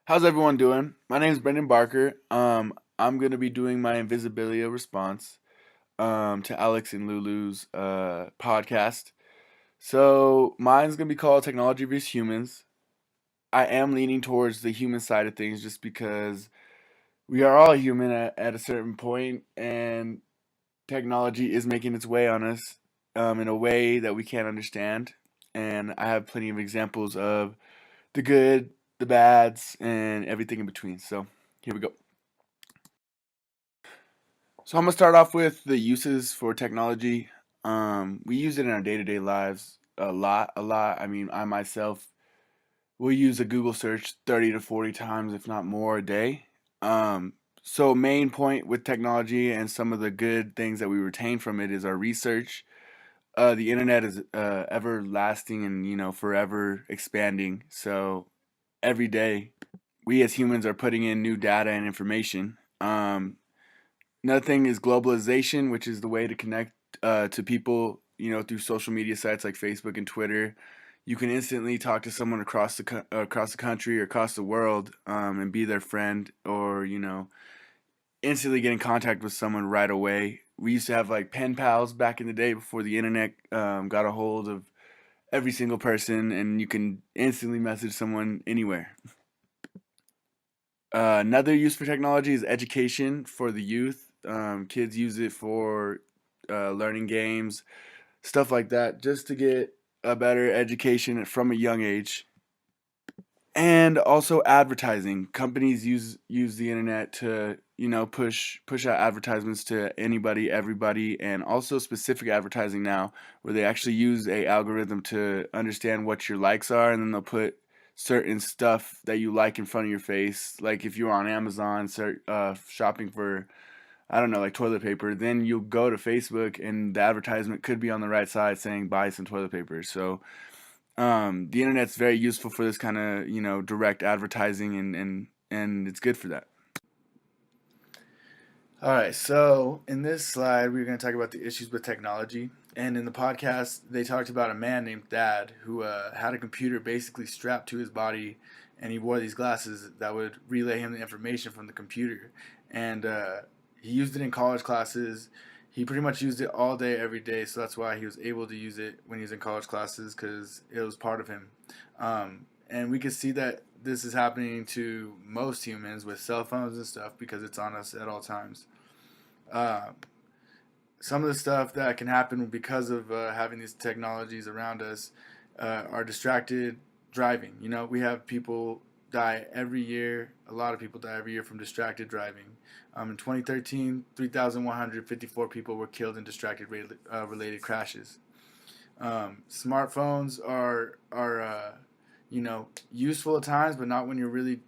How's everyone doing? My name is Brenden Barker. I'm gonna be doing my Invisibilia response to Alex and Lulu's podcast. So mine's gonna be called Technology vs Humans. I am leaning towards the human side of things just because we are all human at a certain point, and technology is making its way on us in a way that we can't understand. And I have plenty of examples of the good, the bads, and everything in between. So here we go. So I'm gonna start off with the uses for technology. We use it in our day-to-day lives a lot. I mean, I myself will use a Google search 30 to 40 times, if not more, a day. So main point with technology and some of the good things that we retain from it is our research. The internet is everlasting and forever expanding. So every day, we as humans are putting in new data and information. Another thing is globalization, which is the way to connect to people, through social media sites like Facebook and Twitter. You can instantly talk to someone across the country or across the world, and be their friend, or instantly get in contact with someone right away. We used to have like pen pals back in the day before the internet got a hold of every single person, and you can instantly message someone anywhere. Another use for technology is education for the youth. Kids use it for learning games, stuff like that, just to get a better education from a young age. And also advertising. Companies use the internet to push out advertisements to anybody, everybody, and also specific advertising now, where they actually use a algorithm to understand what your likes are, and then they'll put certain stuff that you like in front of your face. Like if you're on Amazon shopping for, I don't know, like toilet paper, then you'll go to Facebook and the advertisement could be on the right side saying buy some toilet paper. So the internet's very useful for this kind of direct advertising, and it's good for that. All right, so in this slide, we're going to talk about the issues with technology. And in the podcast, they talked about a man named Thad who had a computer basically strapped to his body, and he wore these glasses that would relay him the information from the computer. And he used it in college classes. He pretty much used it all day, every day. So that's why he was able to use it when he was in college classes, because it was part of him. And we can see that this is happening to most humans with cell phones and stuff because it's on us at all times. Uh, some of the stuff that can happen because of having these technologies around us are distracted driving. We have people die every year. A lot of people die every year from distracted driving. In 2013, 3,154 people were killed in distracted related crashes. Smartphones are useful at times, but not when you really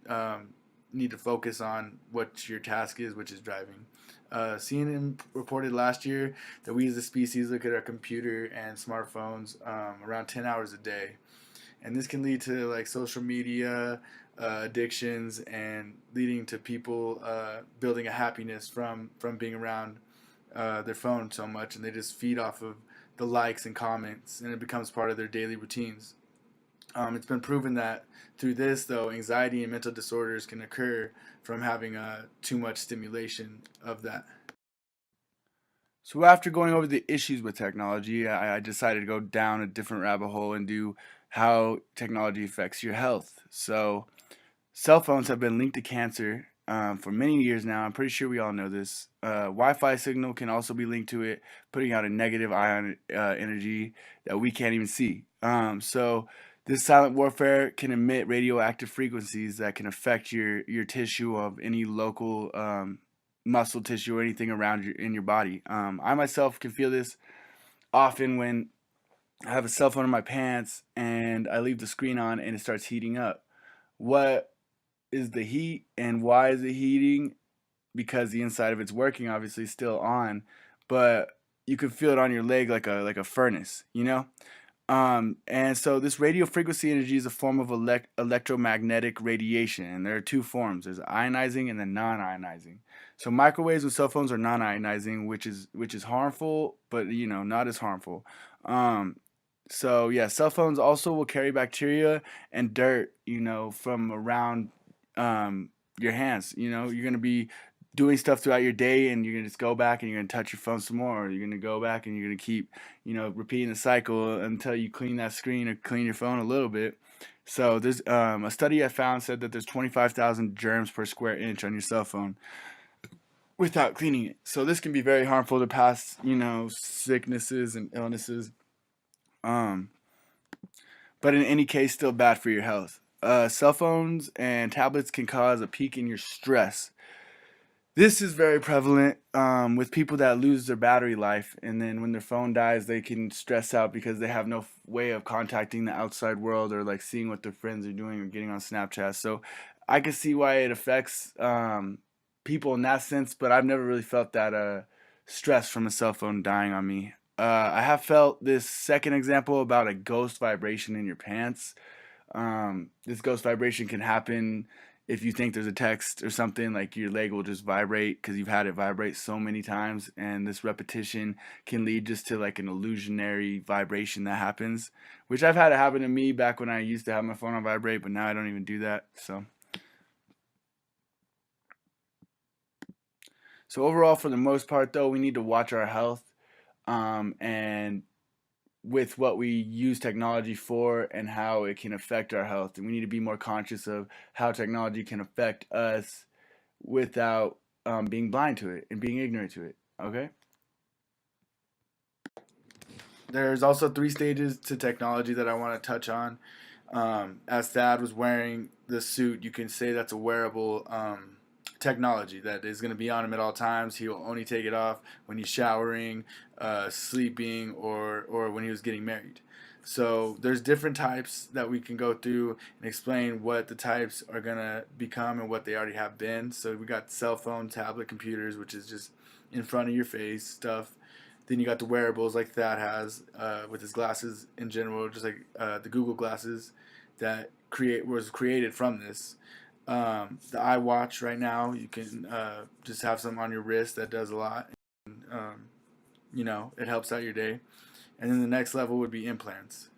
need to focus on what your task is, which is driving. CNN reported last year that we as a species look at our computer and smartphones around 10 hours a day. And this can lead to like social media addictions, and leading to people building a happiness from being around their phone so much, and they just feed off of the likes and comments, and it becomes part of their daily routines. It's been proven that through this, though, anxiety and mental disorders can occur from having too much stimulation of that. So after going over the issues with technology, I decided to go down a different rabbit hole and do how technology affects your health. So cell phones have been linked to cancer for many years now. I'm pretty sure we all know this. Wi-Fi signal can also be linked to it, putting out a negative ion energy that we can't even see. So this silent warfare can emit radioactive frequencies that can affect your tissue of any local muscle tissue or anything around in your body. I myself can feel this often when I have a cell phone in my pants and I leave the screen on and it starts heating up. What is the heat, and why is it heating? Because the inside of it's working, obviously still on, but you can feel it on your leg like a furnace. And so this radio frequency energy is a form of electromagnetic radiation, and there are two forms: there's ionizing and then non-ionizing. So microwaves and cell phones are non-ionizing, which is harmful, but not as harmful. Um, so yeah, cell phones also will carry bacteria and dirt, from around your hands. You know, you're gonna be doing stuff throughout your day, and you're gonna just go back and you're gonna touch your phone some more. Or you're gonna go back and you're gonna keep, repeating the cycle until you clean that screen or clean your phone a little bit. So there's a study I found said that there's 25,000 germs per square inch on your cell phone without cleaning it. So this can be very harmful to past, sicknesses and illnesses. Um, but in any case, still bad for your health. Cell phones and tablets can cause a peak in your stress. This is very prevalent with people that lose their battery life, and then when their phone dies, they can stress out because they have no way of contacting the outside world or like seeing what their friends are doing or getting on Snapchat. So I can see why it affects people in that sense, but I've never really felt that stress from a cell phone dying on me. I have felt this second example about a ghost vibration in your pants. This ghost vibration can happen if you think there's a text or something, like your leg will just vibrate because you've had it vibrate so many times, and this repetition can lead just to like an illusionary vibration that happens, which I've had it happen to me back when I used to have my phone on vibrate, but now I don't even do that. So overall, for the most part, though, we need to watch our health, and with what we use technology for and how it can affect our health. And we need to be more conscious of how technology can affect us without being blind to it and being ignorant to it. Okay? There's also 3 stages to technology that I want to touch on. As Thad was wearing the suit, you can say that's a wearable technology that is going to be on him at all times. He'll only take it off when he's showering, sleeping, or when he was getting married. So there's different types that we can go through and explain what the types are going to become and what they already have been. So we got cell phone, tablet, computers, which is just in front of your face stuff. Then you got the wearables like Thad has with his glasses in general, just like the Google glasses that was created from this. The iWatch right now, you can just have some on your wrist that does a lot. And, it helps out your day. And then the next level would be implants.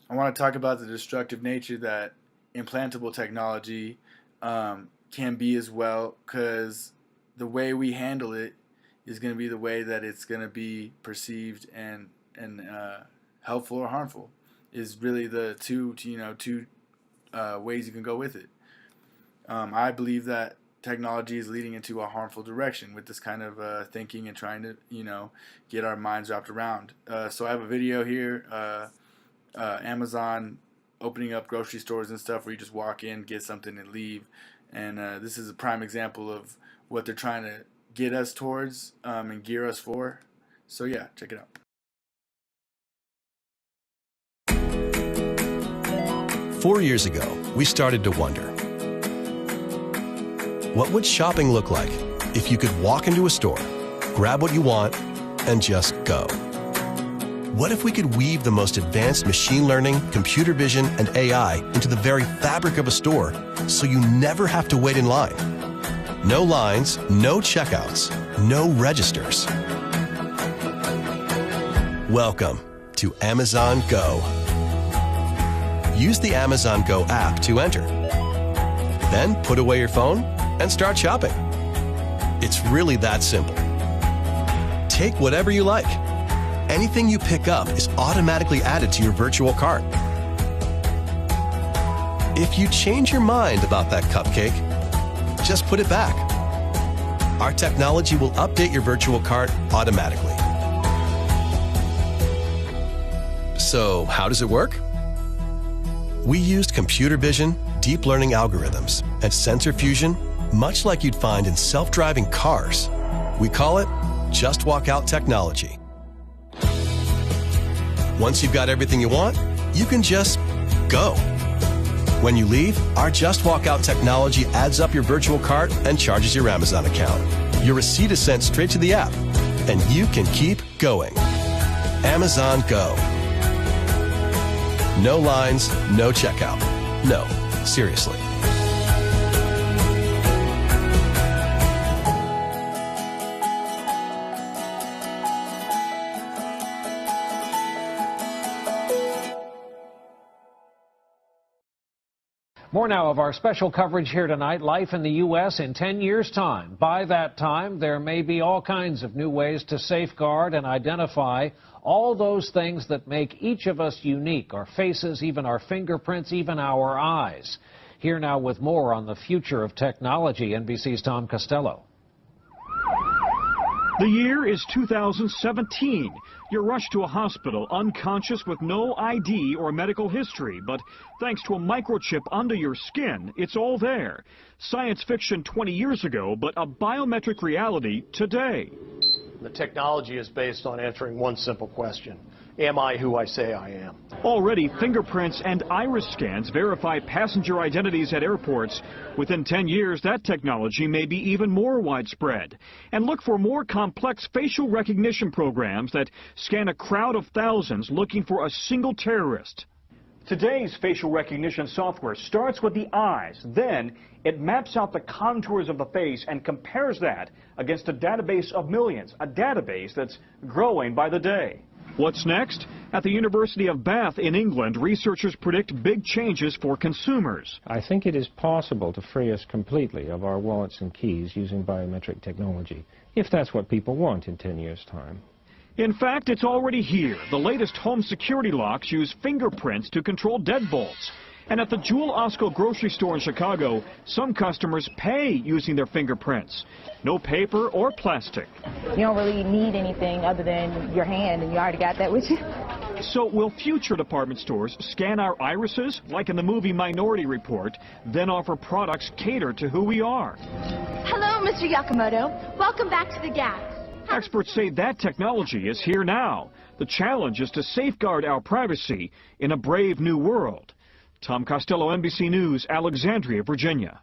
I want to talk about the destructive nature that implantable technology can be as well, because the way we handle it is going to be the way that it's going to be perceived and helpful or harmful. Is really the two ways you can go with it. I believe that technology is leading into a harmful direction with this kind of thinking and trying to, get our minds wrapped around. So I have a video here, Amazon opening up grocery stores and stuff where you just walk in, get something, and leave. And this is a prime example of what they're trying to get us towards and gear us for. So yeah, check it out. 4 years ago, we started to wonder, what would shopping look like if you could walk into a store, grab what you want, and just go? What if we could weave the most advanced machine learning, computer vision, and AI into the very fabric of a store so you never have to wait in line? No lines, no checkouts, no registers. Welcome to Amazon Go. Use the Amazon Go app to enter. Then put away your phone and start shopping. It's really that simple. Take whatever you like. Anything you pick up is automatically added to your virtual cart. If you change your mind about that cupcake, just put it back. Our technology will update your virtual cart automatically. So, how does it work? We used computer vision, deep learning algorithms, and sensor fusion, much like you'd find in self-driving cars. We call it Just Walk Out technology. Once you've got everything you want, you can just go. When you leave, our Just Walk Out technology adds up your virtual cart and charges your Amazon account. Your receipt is sent straight to the app, and you can keep going. Amazon Go. No lines, no checkout. No, seriously. More now of our special coverage here tonight, life in the U.S. in 10 years' time. By that time, there may be all kinds of new ways to safeguard and identify all those things that make each of us unique, our faces, even our fingerprints, even our eyes. Here now with more on the future of technology, NBC's Tom Costello. The year is 2017. You're rushed to a hospital unconscious with no ID or medical history, but thanks to a microchip under your skin, it's all there. Science fiction 20 years ago, but a biometric reality today. The technology is based on answering one simple question. Am I who I say I am? Already, fingerprints and iris scans verify passenger identities at airports. Within 10 years, that technology may be even more widespread. And look for more complex facial recognition programs that scan a crowd of thousands looking for a single terrorist. Today's facial recognition software starts with the eyes. Then it maps out the contours of the face and compares that against a database of millions, a database that's growing by the day. What's next? At the University of Bath in England, researchers predict big changes for consumers. I think it is possible to free us completely of our wallets and keys using biometric technology, if that's what people want in 10 years' time. In fact, it's already here. The latest home security locks use fingerprints to control deadbolts. And at the Jewel Osco grocery store in Chicago, some customers pay using their fingerprints. No paper or plastic. You don't really need anything other than your hand, and you already got that with you. So will future department stores scan our irises, like in the movie Minority Report, then offer products catered to who we are? Hello, Mr. Yakamoto. Welcome back to the Gap. Experts say that technology is here now. The challenge is to safeguard our privacy in a brave new world. Tom Costello, NBC News, Alexandria, Virginia.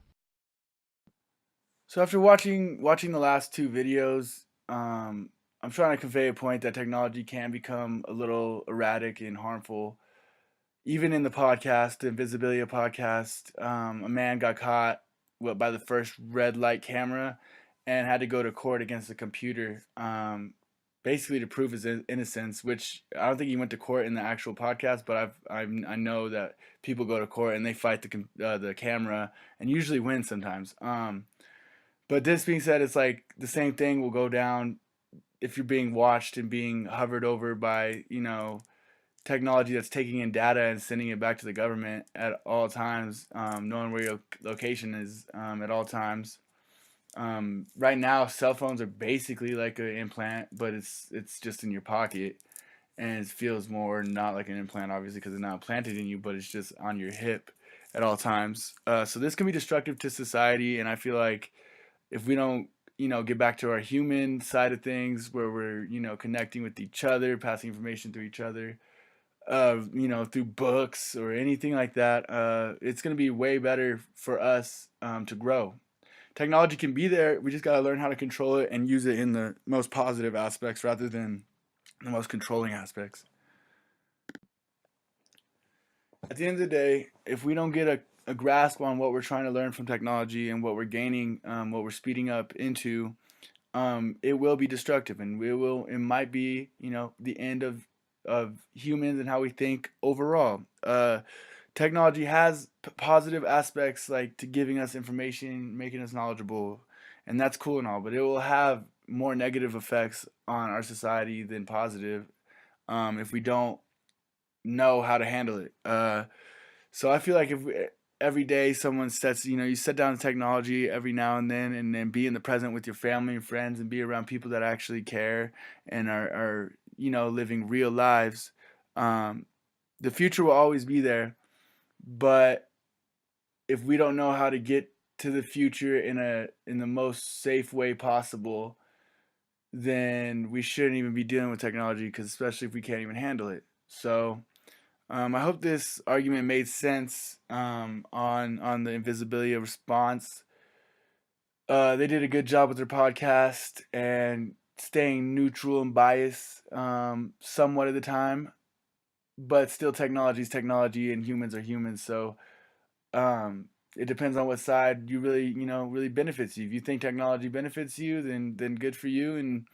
So after watching the last two videos, I'm trying to convey a point that technology can become a little erratic and harmful. Even in the podcast, the Invisibilia podcast, a man got caught by the first red light camera and had to go to court against the computer, basically to prove his innocence, which I don't think he went to court in the actual podcast, but I know that people go to court and they fight the camera and usually win sometimes. But this being said, it's like the same thing will go down if you're being watched and being hovered over by, technology that's taking in data and sending it back to the government at all times, knowing where your location is at all times. Right now, cell phones are basically like an implant, but it's just in your pocket, and it feels more not like an implant, obviously, because it's not planted in you, but it's just on your hip at all times. So this can be destructive to society, and I feel like if we don't, get back to our human side of things, where we're, connecting with each other, passing information through each other, through books or anything like that, it's going to be way better for us to grow. Technology can be there. We just got to learn how to control it and use it in the most positive aspects rather than the most controlling aspects. At the end of the day, if we don't get a grasp on what we're trying to learn from technology and what we're gaining, what we're speeding up into, it will be destructive, and it might be, the end of humans and how we think overall. Technology has positive aspects, like to giving us information, making us knowledgeable, and that's cool and all, but it will have more negative effects on our society than positive if we don't know how to handle it. So I feel like if every day someone sets, you set down technology every now and then be in the present with your family and friends and be around people that actually care and are living real lives, the future will always be there. But if we don't know how to get to the future in the most safe way possible, then we shouldn't even be dealing with technology, because especially if we can't even handle it. So I hope this argument made sense on the Invisibilia response. They did a good job with their podcast and staying neutral and biased somewhat of the time. But still, technology is technology, and humans are humans. So it depends on what side you really benefits you. If you think technology benefits you, then good for you, and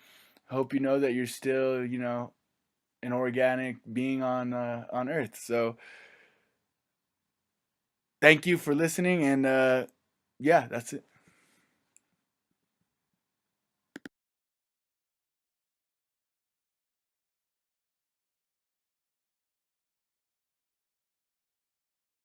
hope you know that you're still an organic being on Earth. So thank you for listening, and yeah, that's it.